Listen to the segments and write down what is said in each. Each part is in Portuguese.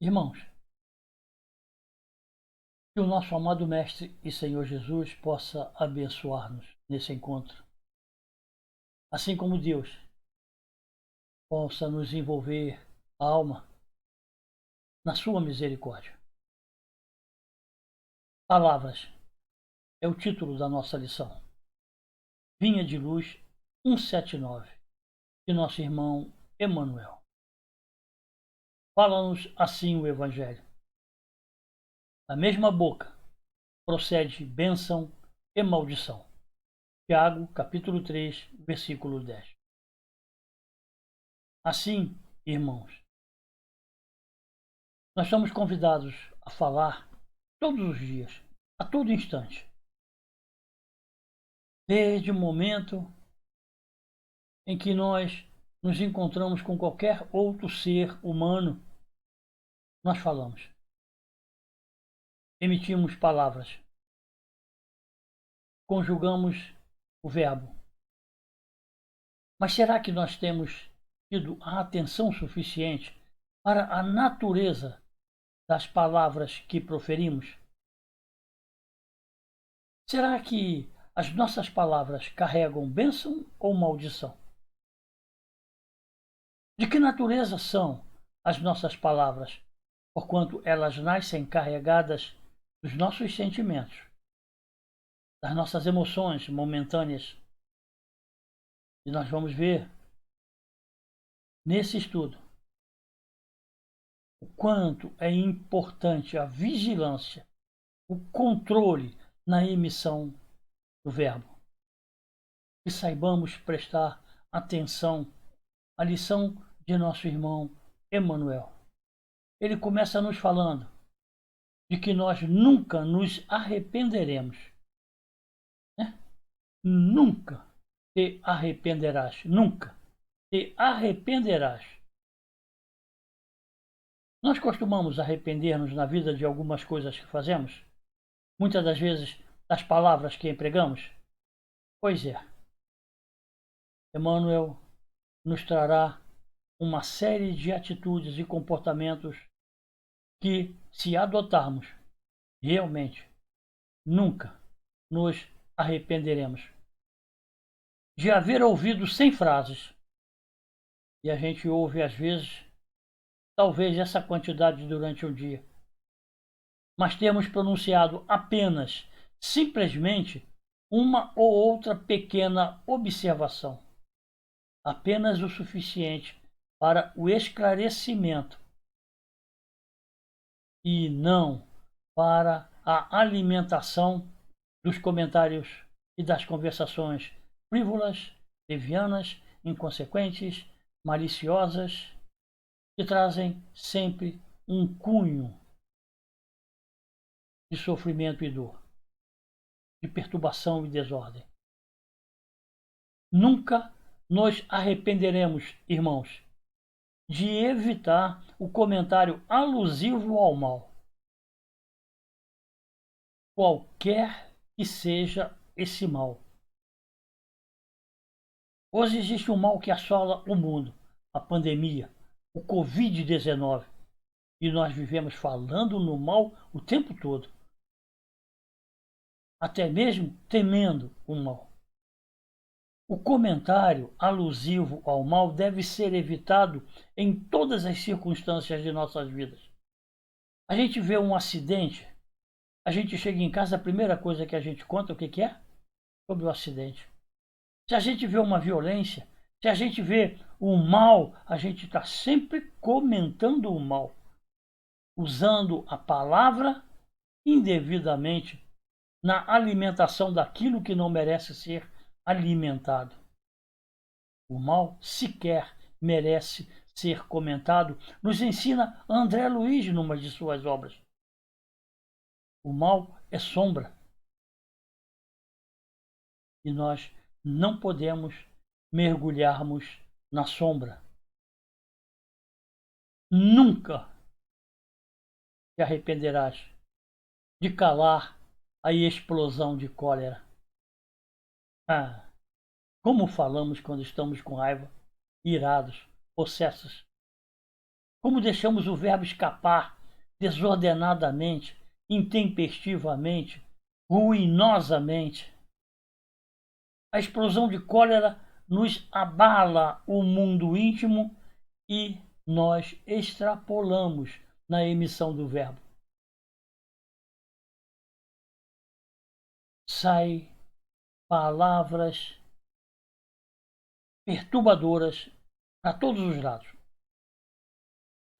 Irmãos, que o nosso amado Mestre e Senhor Jesus possa abençoar-nos nesse encontro, assim como Deus possa nos envolver a alma na sua misericórdia. Palavras é o título da nossa lição. Vinha de Luz 179, de nosso irmão Emanuel. Fala-nos assim o Evangelho. Da mesma boca procede bênção e maldição. Tiago, capítulo 3, versículo 10. Assim, irmãos, nós somos convidados a falar todos os dias, a todo instante. Desde o momento em que nós nos encontramos com qualquer outro ser humano, nós falamos. Emitimos palavras. Conjugamos o verbo. Mas será que nós temos tido a atenção suficiente para a natureza das palavras que proferimos? Será que as nossas palavras carregam bênção ou maldição? De que natureza são as nossas palavras, porquanto elas nascem carregadas dos nossos sentimentos, das nossas emoções momentâneas? E nós vamos ver nesse estudo o quanto é importante a vigilância, o controle na emissão do verbo. Que saibamos prestar atenção à lição de nosso irmão Emanuel. Ele começa nos falando de que nós nunca nos arrependeremos. Né? Nunca te arrependerás. Nunca te arrependerás. Nós costumamos arrepender-nos na vida de algumas coisas que fazemos? Muitas das vezes das palavras que empregamos? Pois é. Emmanuel nos trará uma série de atitudes e comportamentos que, se adotarmos, realmente nunca nos arrependeremos de haver ouvido 100 frases. E a gente ouve, às vezes, talvez essa quantidade durante o dia. Mas temos pronunciado apenas, simplesmente, uma ou outra pequena observação. Apenas o suficiente para o esclarecimento e não para a alimentação dos comentários e das conversações frívolas, levianas, inconsequentes, maliciosas, que trazem sempre um cunho de sofrimento e dor, de perturbação e desordem. Nunca nos arrependeremos, irmãos, de evitar o comentário alusivo ao mal, qualquer que seja esse mal. Hoje existe um mal que assola o mundo, a pandemia, o Covid-19, e nós vivemos falando no mal o tempo todo, até mesmo temendo o mal. O comentário alusivo ao mal deve ser evitado em todas as circunstâncias de nossas vidas. A gente vê um acidente, a gente chega em casa, a primeira coisa que a gente conta, o que é? Sobre o acidente. Se a gente vê uma violência, se a gente vê o mal, a gente está sempre comentando o mal, usando a palavra indevidamente na alimentação daquilo que não merece ser alimentado. O mal sequer merece ser comentado, nos ensina André Luiz numa de suas obras. O mal é sombra. E nós não podemos mergulharmos na sombra. Nunca te arrependerás de calar a explosão de cólera. Ah, como falamos quando estamos com raiva, irados, possessos. como deixamos o verbo escapar desordenadamente, intempestivamente, ruinosamente. A explosão de cólera nos abala o mundo íntimo e nós extrapolamos na emissão do verbo. Sai palavras perturbadoras para todos os lados.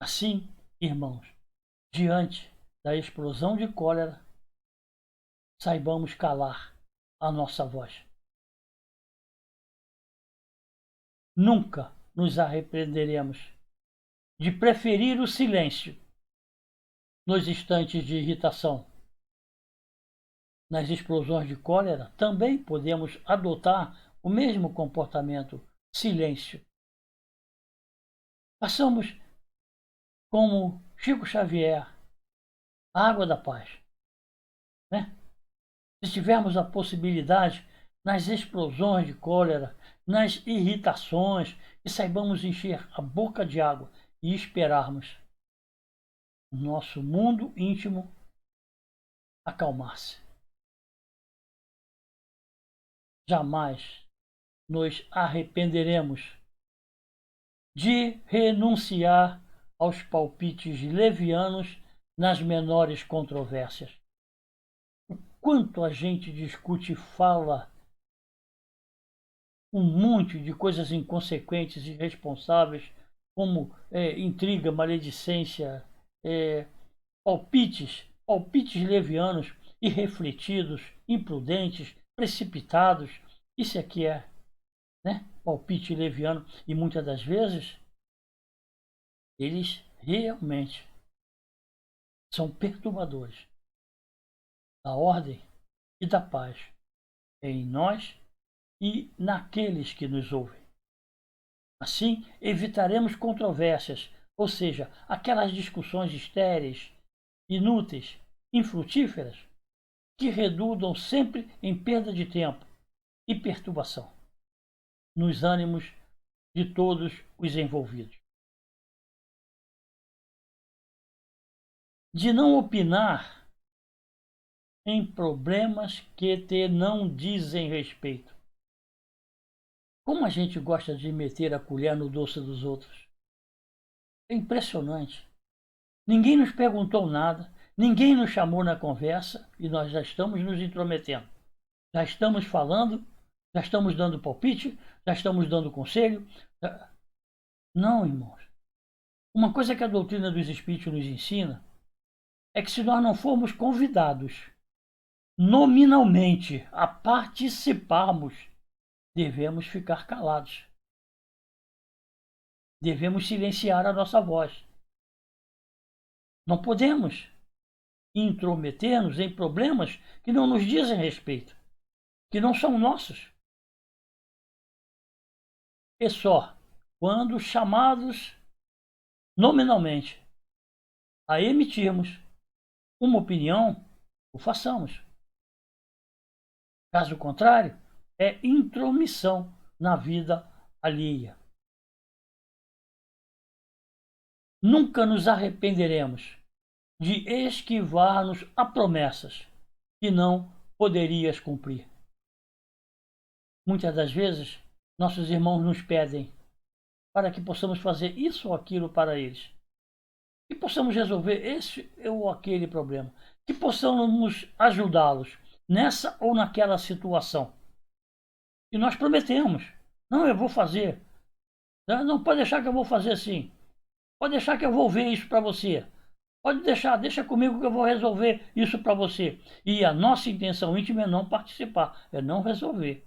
Assim, irmãos, diante da explosão de cólera, saibamos calar a nossa voz. Nunca nos arrependeremos de preferir o silêncio nos instantes de irritação. Nas explosões de cólera, também podemos adotar o mesmo comportamento, silêncio. Façamos como Chico Xavier, a água da paz. Né? Se tivermos a possibilidade, nas explosões de cólera, nas irritações, e saibamos encher a boca de água e esperarmos o nosso mundo íntimo acalmar-se. Jamais nos arrependeremos de renunciar aos palpites levianos nas menores controvérsias. O quanto a gente discute e fala um monte de coisas inconsequentes e irresponsáveis, como intriga, maledicência, palpites levianos, irrefletidos, imprudentes, precipitados. Isso aqui é, né, palpite leviano, e muitas das vezes eles realmente são perturbadores da ordem e da paz em nós e naqueles que nos ouvem. Assim, evitaremos controvérsias, ou seja, aquelas discussões estéreis, inúteis, infrutíferas, que redundam sempre em perda de tempo e perturbação nos ânimos de todos os envolvidos. De não opinar em problemas que te não dizem respeito. Como a gente gosta de meter a colher no doce dos outros. É impressionante. Ninguém nos perguntou nada, ninguém nos chamou na conversa e nós já estamos nos intrometendo. Já estamos falando, já estamos dando palpite, já estamos dando conselho. Não, irmãos. Uma coisa que a doutrina dos Espíritos nos ensina é que se nós não formos convidados nominalmente a participarmos, devemos ficar calados. Devemos silenciar a nossa voz. Não podemos intrometer-nos em problemas que não nos dizem respeito, que não são nossos. E só quando chamados nominalmente a emitirmos uma opinião, o façamos. Caso contrário, é intromissão na vida alheia. Nunca nos arrependeremos de esquivar-nos a promessas que não poderias cumprir. Muitas das vezes, nossos irmãos nos pedem para que possamos fazer isso ou aquilo para eles. Que possamos resolver esse ou aquele problema. Que possamos ajudá-los nessa ou naquela situação. E nós prometemos. Não, eu vou fazer. Não pode deixar que eu vou fazer assim. Pode deixar que eu vou ver isso para você. Pode deixa comigo que eu vou resolver isso para você. E a nossa intenção íntima é não participar, é não resolver.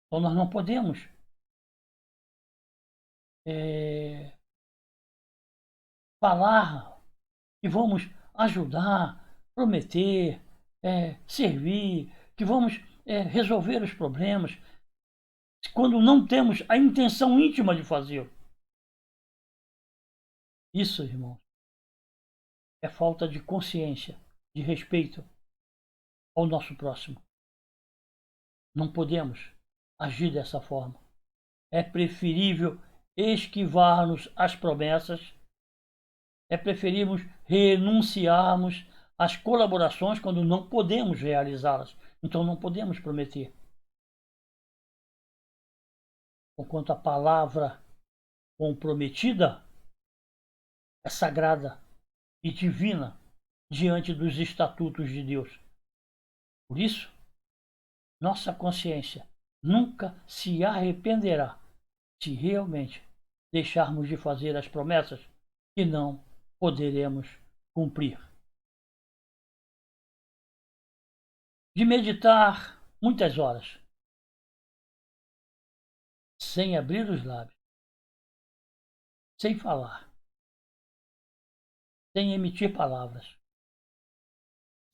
Então nós não podemos falar que vamos ajudar, prometer, servir, que vamos resolver os problemas, quando não temos a intenção íntima de fazê-lo. Isso, irmãos, é falta de consciência, de respeito ao nosso próximo. Não podemos agir dessa forma. É preferível esquivar-nos as promessas É preferirmos renunciarmos às colaborações quando não podemos realizá-las. Então não podemos prometer. Enquanto a palavra comprometida é sagrada e divina diante dos estatutos de Deus. Por isso, nossa consciência nunca se arrependerá se realmente deixarmos de fazer as promessas que não poderemos cumprir. De meditar muitas horas, sem abrir os lábios, sem falar, sem emitir palavras,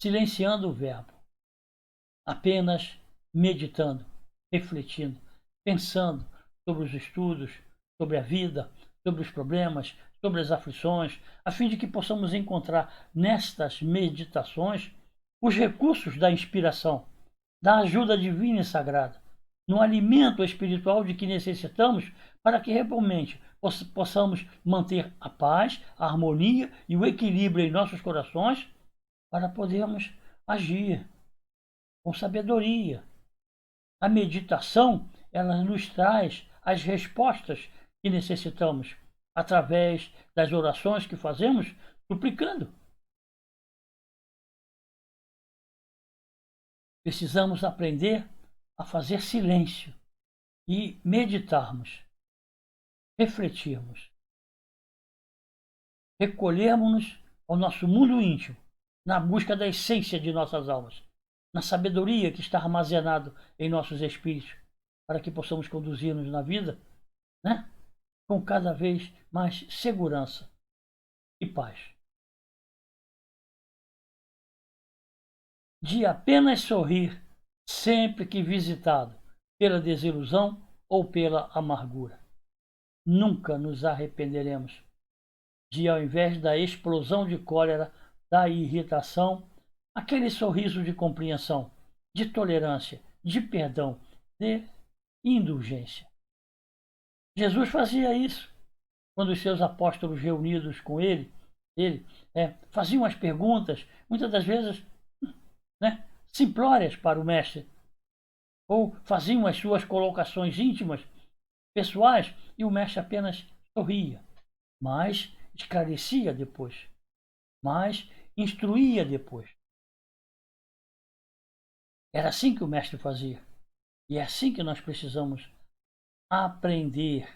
silenciando o verbo, apenas meditando, refletindo, pensando sobre os estudos, sobre a vida, sobre os problemas, sobre as aflições, a fim de que possamos encontrar nestas meditações os recursos da inspiração, da ajuda divina e sagrada, no alimento espiritual de que necessitamos para que realmente possamos manter a paz, a harmonia e o equilíbrio em nossos corações para podermos agir com sabedoria. A meditação, ela nos traz as respostas que necessitamos através das orações que fazemos, suplicando. Precisamos aprender a fazer silêncio e meditarmos, refletirmos, recolhermos-nos ao nosso mundo íntimo, na busca da essência de nossas almas, na sabedoria que está armazenado em nossos espíritos, para que possamos conduzir-nos na vida, né, com cada vez mais segurança e paz. De apenas sorrir sempre que visitado pela desilusão ou pela amargura. Nunca nos arrependeremos de, ao invés da explosão de cólera, da irritação, aquele sorriso de compreensão, de tolerância, de perdão, de indulgência. Jesus fazia isso quando os seus apóstolos reunidos com ele faziam as perguntas, muitas das vezes, né, simplórias para o mestre, ou faziam as suas colocações íntimas, pessoais, e o mestre apenas sorria, mas esclarecia depois, mas instruía depois. Era assim que o mestre fazia. E é assim que nós precisamos aprender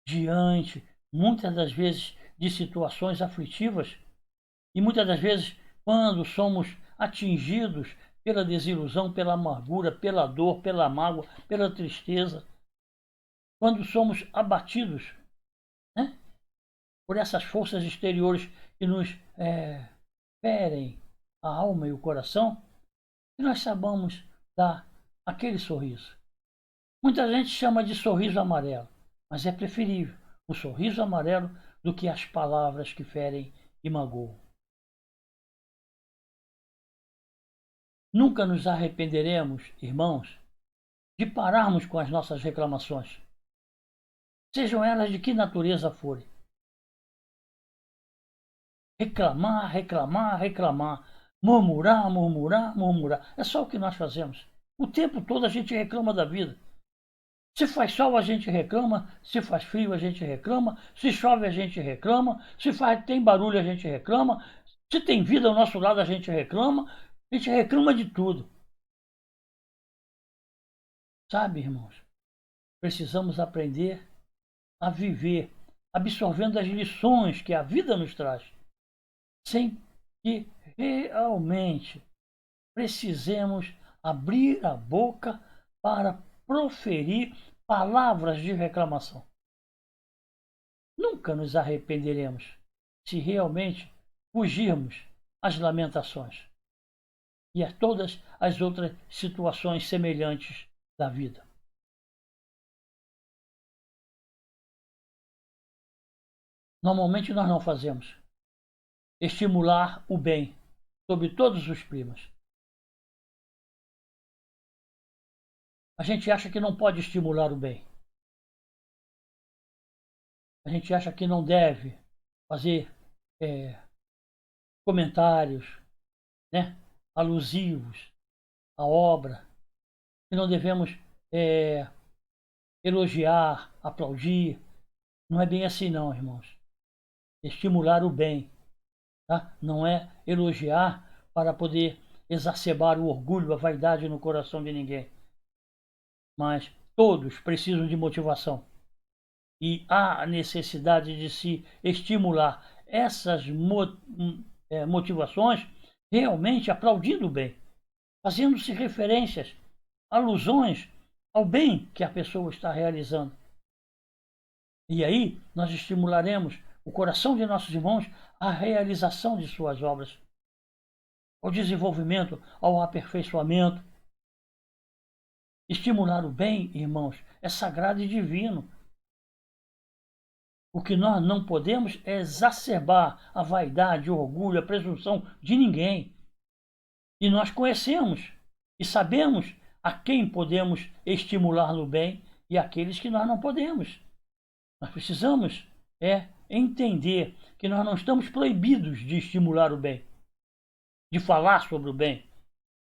diante, muitas das vezes, de situações aflitivas e muitas das vezes quando somos atingidos pela desilusão, pela amargura, pela dor, pela mágoa, pela tristeza, quando somos abatidos, né, por essas forças exteriores que nos ferem a alma e o coração, que nós saibamos dar aquele sorriso. Muita gente chama de sorriso amarelo, mas é preferível o sorriso amarelo do que as palavras que ferem e magoam. Nunca nos arrependeremos, irmãos, de pararmos com as nossas reclamações, sejam elas de que natureza forem. Reclamar, reclamar, reclamar, murmurar, murmurar, murmurar. É só o que nós fazemos. O tempo todo a gente reclama da vida. Se faz sol, a gente reclama. Se faz frio, a gente reclama. Se chove, a gente reclama. Se tem barulho, a gente reclama. Se tem vida ao nosso lado, a gente reclama. A gente reclama de tudo. Sabe, irmãos? Precisamos aprender a viver, absorvendo as lições que a vida nos traz, sem que realmente precisemos abrir a boca para proferir palavras de reclamação. Nunca nos arrependeremos se realmente fugirmos às lamentações e a todas as outras situações semelhantes da vida. Normalmente nós não fazemos. Estimular o bem sob todos os primas. A gente acha que não pode estimular o bem. A gente acha que não deve fazer comentários, né, alusivos à obra, que não devemos elogiar, aplaudir. Não é bem assim não, irmãos. Estimular o bem, tá? Não é elogiar para poder exacerbar o orgulho, a vaidade no coração de ninguém. Mas todos precisam de motivação. E há a necessidade de se estimular essas motivações realmente aplaudindo o bem, fazendo-se referências, alusões ao bem que a pessoa está realizando. E aí nós estimularemos o coração de nossos irmãos à realização de suas obras, ao desenvolvimento, ao aperfeiçoamento. Estimular o bem, irmãos, é sagrado e divino. O que nós não podemos é exacerbar a vaidade, o orgulho, a presunção de ninguém. E nós conhecemos e sabemos a quem podemos estimular no bem e aqueles que nós não podemos. Nós precisamos entender que nós não estamos proibidos de estimular o bem, de falar sobre o bem,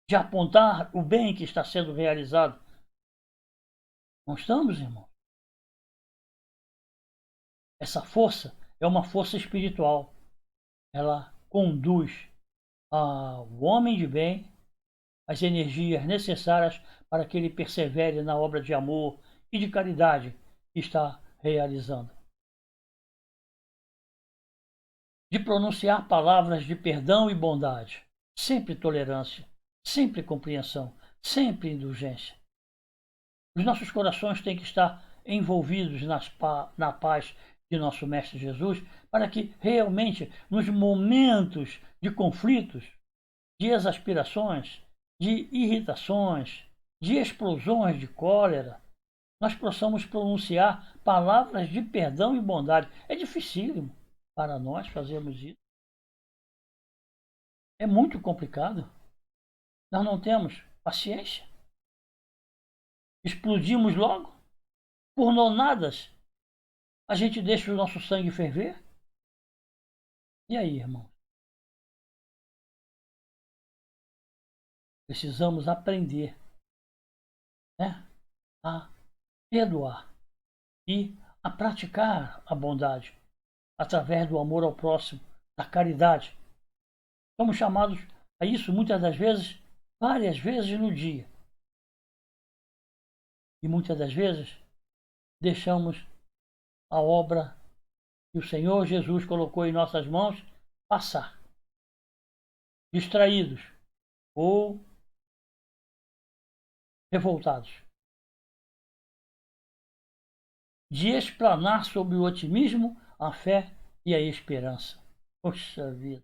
de apontar o bem que está sendo realizado. Não estamos, irmão. Essa força é uma força espiritual. Ela conduz ao homem de bem as energias necessárias para que ele persevere na obra de amor e de caridade que está realizando. De pronunciar palavras de perdão e bondade, sempre tolerância, sempre compreensão, sempre indulgência. Os nossos corações têm que estar envolvidos na paz de nosso Mestre Jesus, para que realmente nos momentos de conflitos, de exasperações, de irritações, de explosões de cólera, nós possamos pronunciar palavras de perdão e bondade. É dificílimo para nós fazermos isso. É muito complicado. Nós não temos paciência. Explodimos logo. Por nonadas, a gente deixa o nosso sangue ferver. E aí, irmão? Precisamos aprender, né, a perdoar e a praticar a bondade através do amor ao próximo, da caridade. Somos chamados a isso muitas das vezes, várias vezes no dia. E muitas das vezes deixamos a obra que o Senhor Jesus colocou em nossas mãos passar, distraídos ou revoltados. De explanar sobre o otimismo, a fé e a esperança. Poxa vida,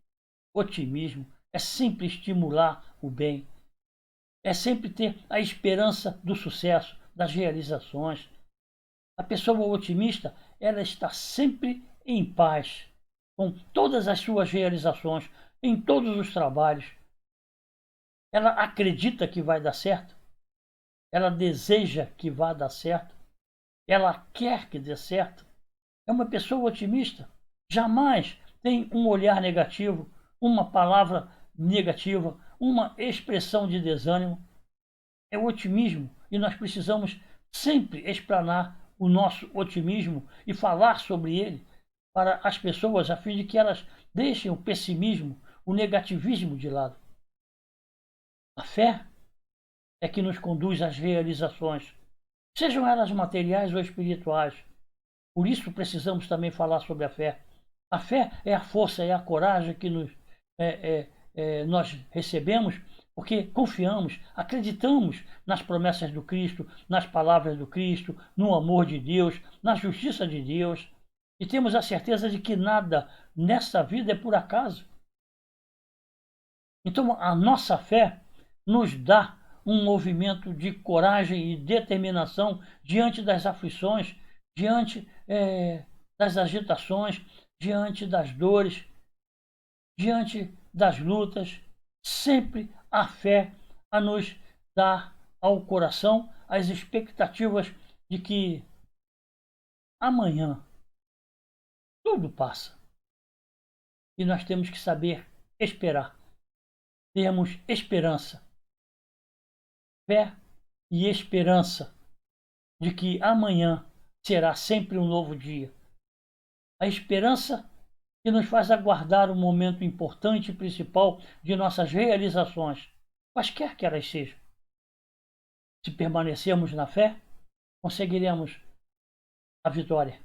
otimismo é sempre estimular o bem, é sempre ter a esperança do sucesso, das realizações. A pessoa otimista, ela está sempre em paz com todas as suas realizações, em todos os trabalhos. Ela acredita que vai dar certo, ela deseja que vá dar certo, ela quer que dê certo. É uma pessoa otimista. Jamais tem um olhar negativo, uma palavra negativa, uma expressão de desânimo. É o otimismo e nós precisamos sempre explanar o nosso otimismo e falar sobre ele para as pessoas, a fim de que elas deixem o pessimismo, o negativismo de lado. A fé é que nos conduz às realizações, sejam elas materiais ou espirituais. Por isso precisamos também falar sobre a fé. A fé é a força, é a coragem que nós recebemos porque confiamos, acreditamos nas promessas do Cristo, nas palavras do Cristo, no amor de Deus, na justiça de Deus. E temos a certeza de que nada nessa vida é por acaso. Então a nossa fé nos dá um movimento de coragem e determinação diante das aflições, diante das agitações, diante das dores, diante das lutas, sempre a fé a nos dar ao coração as expectativas de que amanhã tudo passa. e nós temos que saber esperar. Temos esperança, fé e esperança de que amanhã será sempre um novo dia. A esperança que nos faz aguardar o momento importante e principal de nossas realizações, quaisquer que elas sejam. Se permanecermos na fé, conseguiremos a vitória.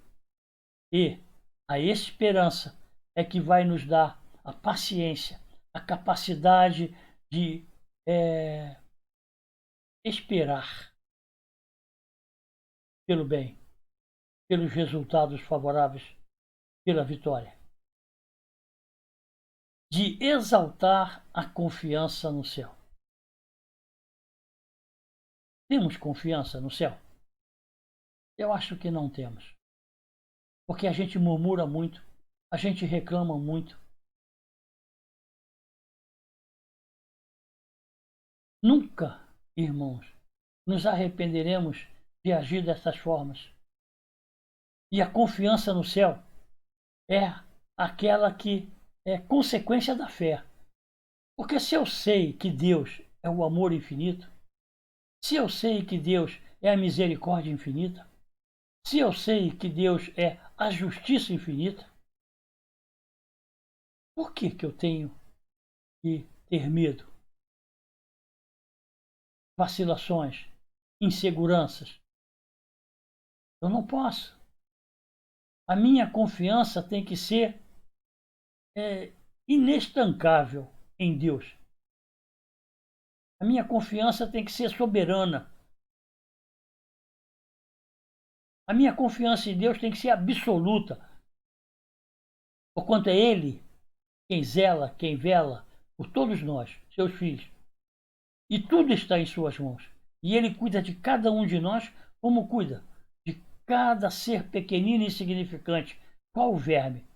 E a esperança é que vai nos dar a paciência, a capacidade de esperar pelo bem, pelos resultados favoráveis, pela vitória. De exaltar a confiança no céu. Temos confiança no céu? Eu acho que não temos. Porque a gente murmura muito, a gente reclama muito. Nunca, irmãos, nos arrependeremos de agir dessas formas. E a confiança no céu é aquela que é consequência da fé. Porque se eu sei que Deus é o amor infinito, se eu sei que Deus é a misericórdia infinita, se eu sei que Deus é a justiça infinita, por que eu tenho que ter medo? Vacilações, inseguranças. Eu não posso. A minha confiança tem que ser inestancável em Deus. A minha confiança tem que ser soberana. A minha confiança em Deus tem que ser absoluta. Porquanto é Ele quem zela, quem vela por todos nós, seus filhos. E tudo está em suas mãos. E Ele cuida de cada um de nós como cuida de cada ser pequenino e insignificante, qual o verme.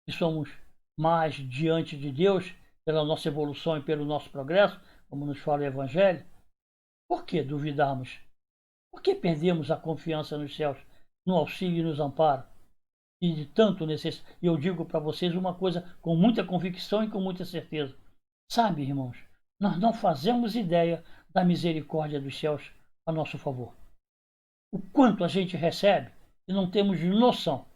E somos mais diante de Deus, pela nossa evolução e pelo nosso progresso, como nos fala o Evangelho. Por que duvidarmos? Por que perdemos a confiança nos céus, no auxílio e nos amparo? E de tanto necessidade. E eu digo para vocês uma coisa com muita convicção e com muita certeza. Sabe, irmãos, nós não fazemos ideia da misericórdia dos céus a nosso favor. O quanto a gente recebe e não temos noção.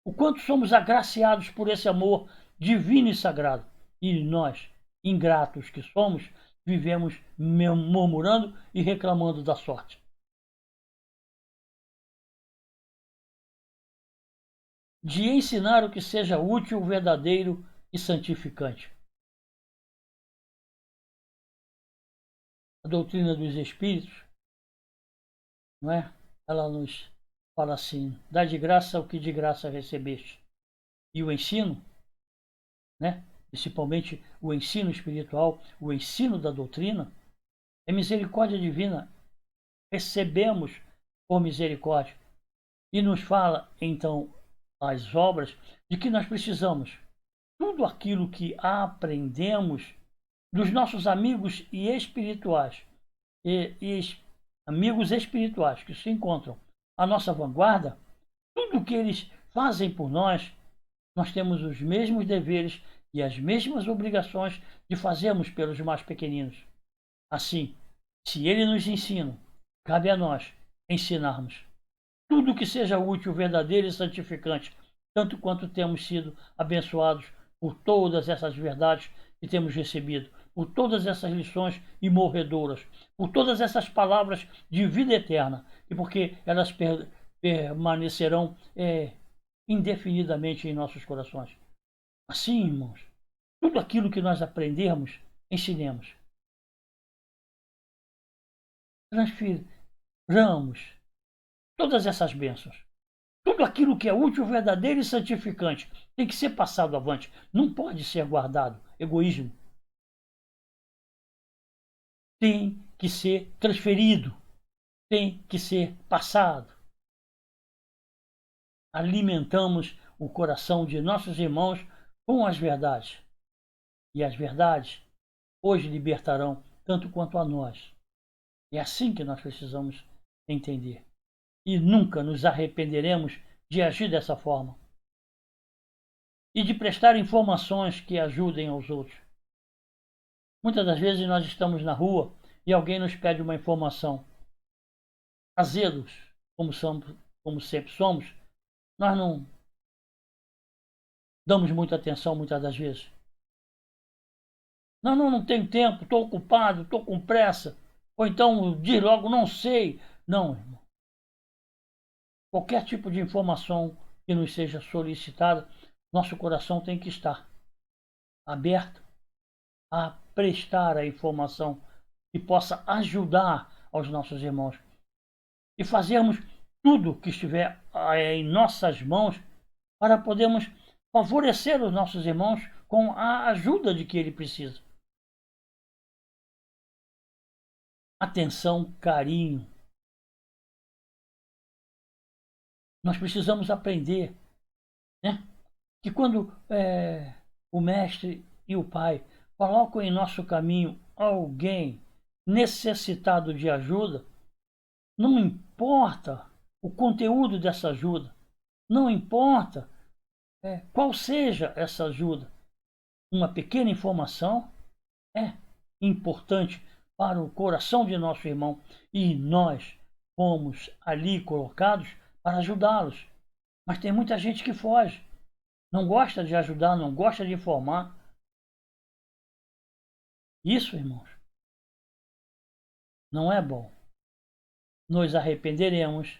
O quanto somos agraciados por esse amor divino e sagrado. E nós, ingratos que somos, vivemos murmurando e reclamando da sorte. De ensinar o que seja útil, verdadeiro e santificante. A doutrina dos Espíritos, não é? Ela nos fala assim: dá de graça o que de graça recebeste. E o ensino, né? Principalmente o ensino espiritual, o ensino da doutrina, é misericórdia divina. Recebemos por misericórdia. E nos fala, então, as obras, de que nós precisamos. Tudo aquilo que aprendemos dos nossos amigos e espirituais, amigos espirituais que se encontram à nossa vanguarda, tudo que eles fazem por nós, nós temos os mesmos deveres e as mesmas obrigações de fazermos pelos mais pequeninos. Assim, se ele nos ensina, cabe a nós ensinarmos tudo que seja útil, verdadeiro e santificante, tanto quanto temos sido abençoados por todas essas verdades que temos recebido, por todas essas lições imorredoras, por todas essas palavras de vida eterna, e porque elas permanecerão indefinidamente em nossos corações. Assim, irmãos, tudo aquilo que nós aprendermos, ensinemos. Transfiramos todas essas bênçãos. Tudo aquilo que é útil, verdadeiro e santificante tem que ser passado avante. Não pode ser guardado. Egoísmo. Tem que ser transferido. Tem que ser passado. Alimentamos o coração de nossos irmãos com as verdades. E as verdades hoje libertarão tanto quanto a nós. É assim que nós precisamos entender. E nunca nos arrependeremos de agir dessa forma e de prestar informações que ajudem aos outros. Muitas das vezes nós estamos na rua e alguém nos pede uma informação. Azedos, como sempre somos, nós não damos muita atenção muitas das vezes. Não tenho tempo, estou ocupado, estou com pressa. Ou então diz logo, não sei. Não, irmão. Qualquer tipo de informação que nos seja solicitada, nosso coração tem que estar aberto a prestar a informação que possa ajudar aos nossos irmãos. E fazermos tudo que estiver em nossas mãos para podermos favorecer os nossos irmãos com a ajuda de que ele precisa. Atenção, carinho. Nós precisamos aprender, né, que quando o mestre e o pai colocam em nosso caminho alguém necessitado de ajuda, não importa o conteúdo dessa ajuda, não importa qual seja essa ajuda, uma pequena informação é importante para o coração de nosso irmão e nós fomos ali colocados para ajudá-los. Mas tem muita gente que foge, não gosta de ajudar, não gosta de informar. Isso, irmãos, não é bom. Nos arrependeremos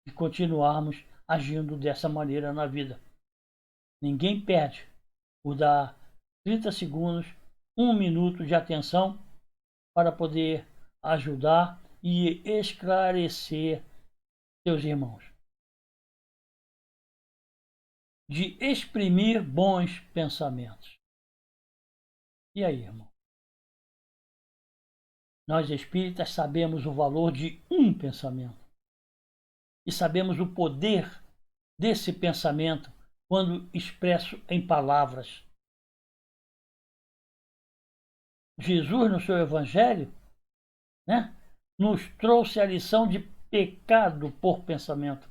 de continuarmos agindo dessa maneira na vida. Ninguém perde por dar 30 segundos, 1 minuto de atenção para poder ajudar e esclarecer seus irmãos. De exprimir bons pensamentos. E aí, irmão? Nós espíritas sabemos o valor de um pensamento. E sabemos o poder desse pensamento quando expresso em palavras. Jesus, no seu Evangelho, né, nos trouxe a lição de pecado por pensamento.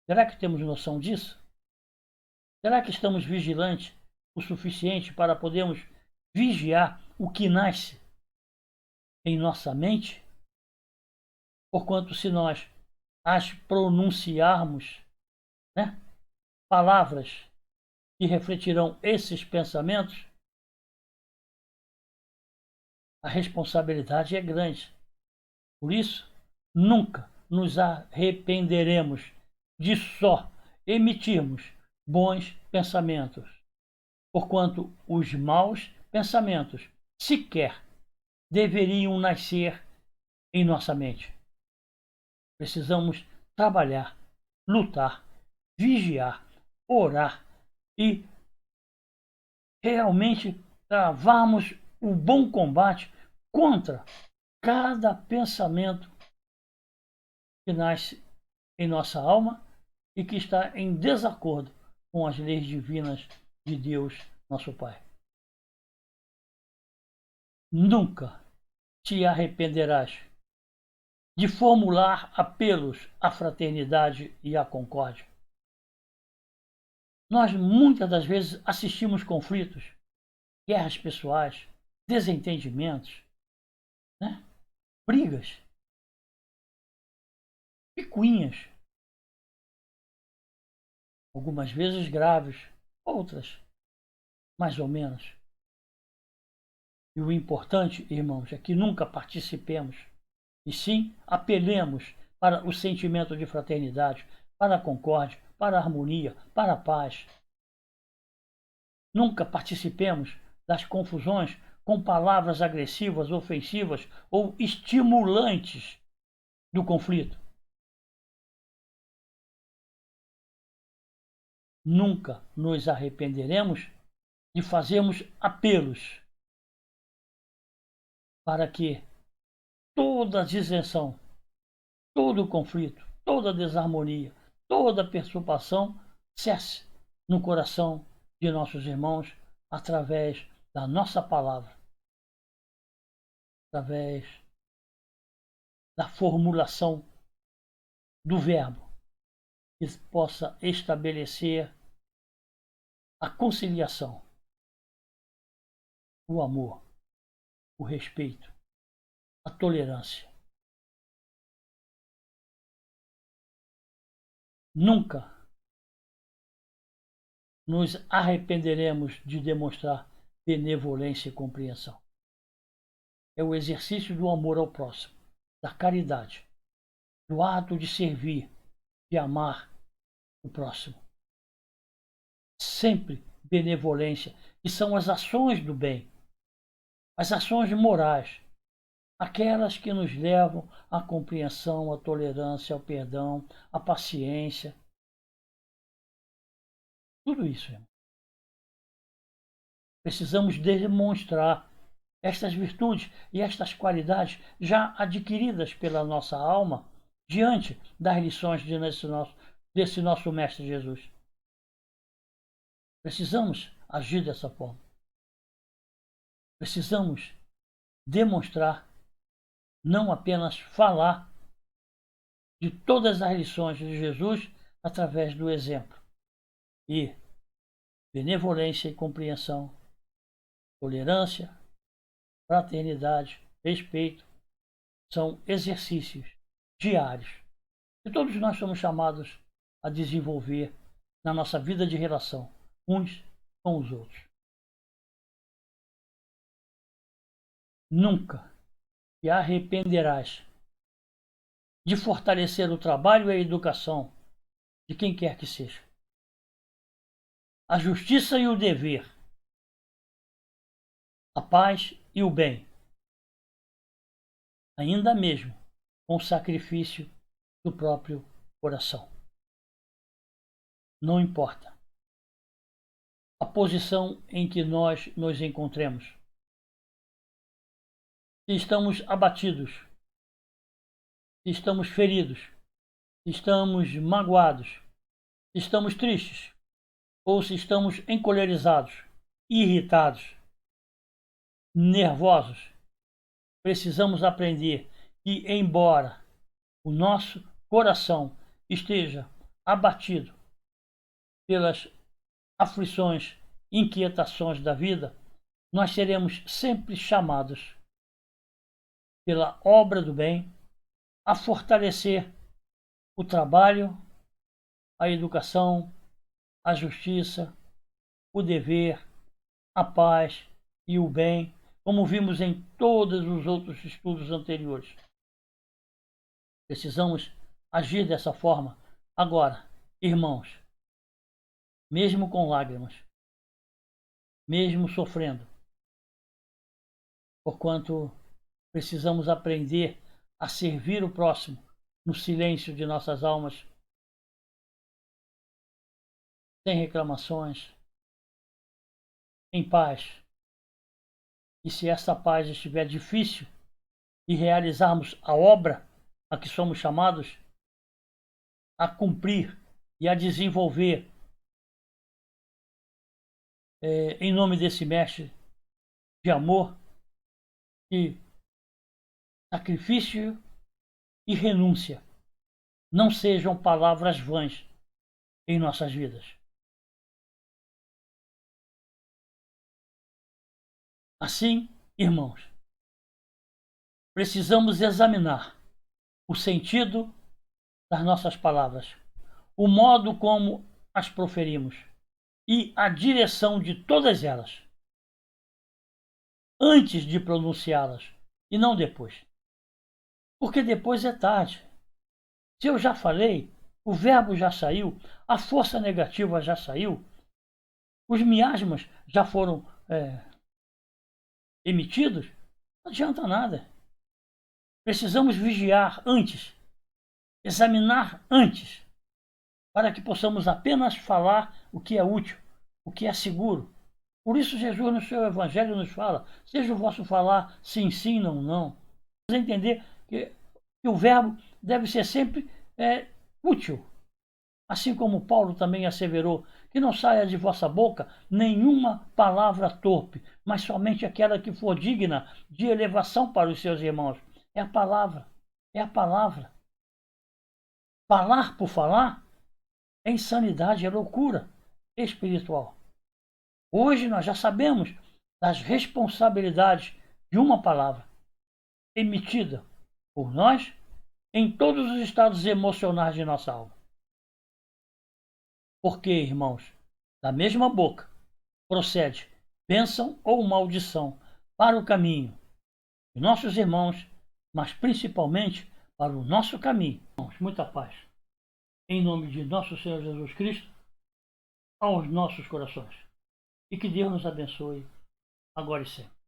Será que temos noção disso? Será que estamos vigilantes o suficiente para podermos vigiar o que nasce em nossa mente? Porquanto, se nós as pronunciarmos, né, palavras que refletirão esses pensamentos, a responsabilidade é grande. Por isso, nunca nos arrependeremos de só emitirmos bons pensamentos, porquanto os maus pensamentos sequer deveriam nascer em nossa mente. Precisamos trabalhar, lutar, vigiar, orar e realmente travarmos o bom combate contra cada pensamento que nasce em nossa alma e que está em desacordo com as leis divinas de Deus, nosso Pai. Nunca te arrependerás de formular apelos à fraternidade e à concórdia. Nós muitas das vezes assistimos conflitos, guerras pessoais, desentendimentos, né, brigas, picuinhas, algumas vezes graves, outras mais ou menos. E o importante, irmãos, é que nunca participemos, e sim apelemos para o sentimento de fraternidade, para a concórdia, para a harmonia, para a paz. Nunca participemos das confusões com palavras agressivas, ofensivas ou estimulantes do conflito. Nunca nos arrependeremos de fazermos apelos para que toda disenção, todo conflito, toda desarmonia, toda perturbação cesse no coração de nossos irmãos através da nossa palavra, através da formulação do verbo, que possa estabelecer a conciliação, o amor, o respeito, a tolerância. Nunca nos arrependeremos de demonstrar benevolência e compreensão. É o exercício do amor ao próximo, da caridade, do ato de servir, de amar o próximo. Sempre benevolência, que são as ações do bem, as ações morais, aquelas que nos levam à compreensão, à tolerância, ao perdão, à paciência. Tudo isso, irmão. Precisamos demonstrar estas virtudes e estas qualidades já adquiridas pela nossa alma diante das lições desse nosso Mestre Jesus. Precisamos agir dessa forma. Precisamos demonstrar, não apenas falar de todas as lições de Jesus através do exemplo. E benevolência e compreensão, tolerância, fraternidade, respeito, são exercícios diários que todos nós somos chamados a desenvolver na nossa vida de relação, uns com os outros. Nunca te arrependerás de fortalecer o trabalho e a educação de quem quer que seja. A justiça e o dever, a paz e o bem, ainda mesmo com o sacrifício do próprio coração. Não importa a posição em que nós nos encontremos. Se estamos abatidos, se estamos feridos, se estamos magoados, se estamos tristes, ou se estamos encolerizados, irritados, nervosos, precisamos aprender que, embora o nosso coração esteja abatido pelas aflições, inquietações da vida, nós seremos sempre chamados pela obra do bem a fortalecer o trabalho, a educação, a justiça, o dever, a paz e o bem, como vimos em todos os outros estudos anteriores. Precisamos agir dessa forma. Agora, irmãos, mesmo com lágrimas, mesmo sofrendo, porquanto precisamos aprender a servir o próximo no silêncio de nossas almas, sem reclamações, em paz. E se essa paz estiver difícil e realizarmos a obra a que somos chamados a cumprir e a desenvolver em nome desse mestre de amor, e sacrifício e renúncia não sejam palavras vãs em nossas vidas. Assim, irmãos, precisamos examinar o sentido das nossas palavras, o modo como as proferimos e a direção de todas elas, antes de pronunciá-las e não depois. Porque depois é tarde. Se eu já falei, o verbo já saiu, a força negativa já saiu, os miasmas já foram emitidos, não adianta nada. Precisamos vigiar antes, examinar antes, para que possamos apenas falar o que é útil, o que é seguro. Por isso Jesus no seu Evangelho nos fala, seja o vosso falar sim, sim, não, não. Vamos entender que o verbo deve ser sempre útil. Assim como Paulo também asseverou, que não saia de vossa boca nenhuma palavra torpe, mas somente aquela que for digna de elevação para os seus irmãos. É a palavra, é a palavra. Falar por falar é insanidade, é loucura espiritual. Hoje nós já sabemos das responsabilidades de uma palavra emitida por nós em todos os estados emocionais de nossa alma. Porque, irmãos, da mesma boca procede bênção ou maldição para o caminho de nossos irmãos, mas principalmente para o nosso caminho. Irmãos, muita paz. Em nome de nosso Senhor Jesus Cristo, aos nossos corações. E que Deus nos abençoe agora e sempre.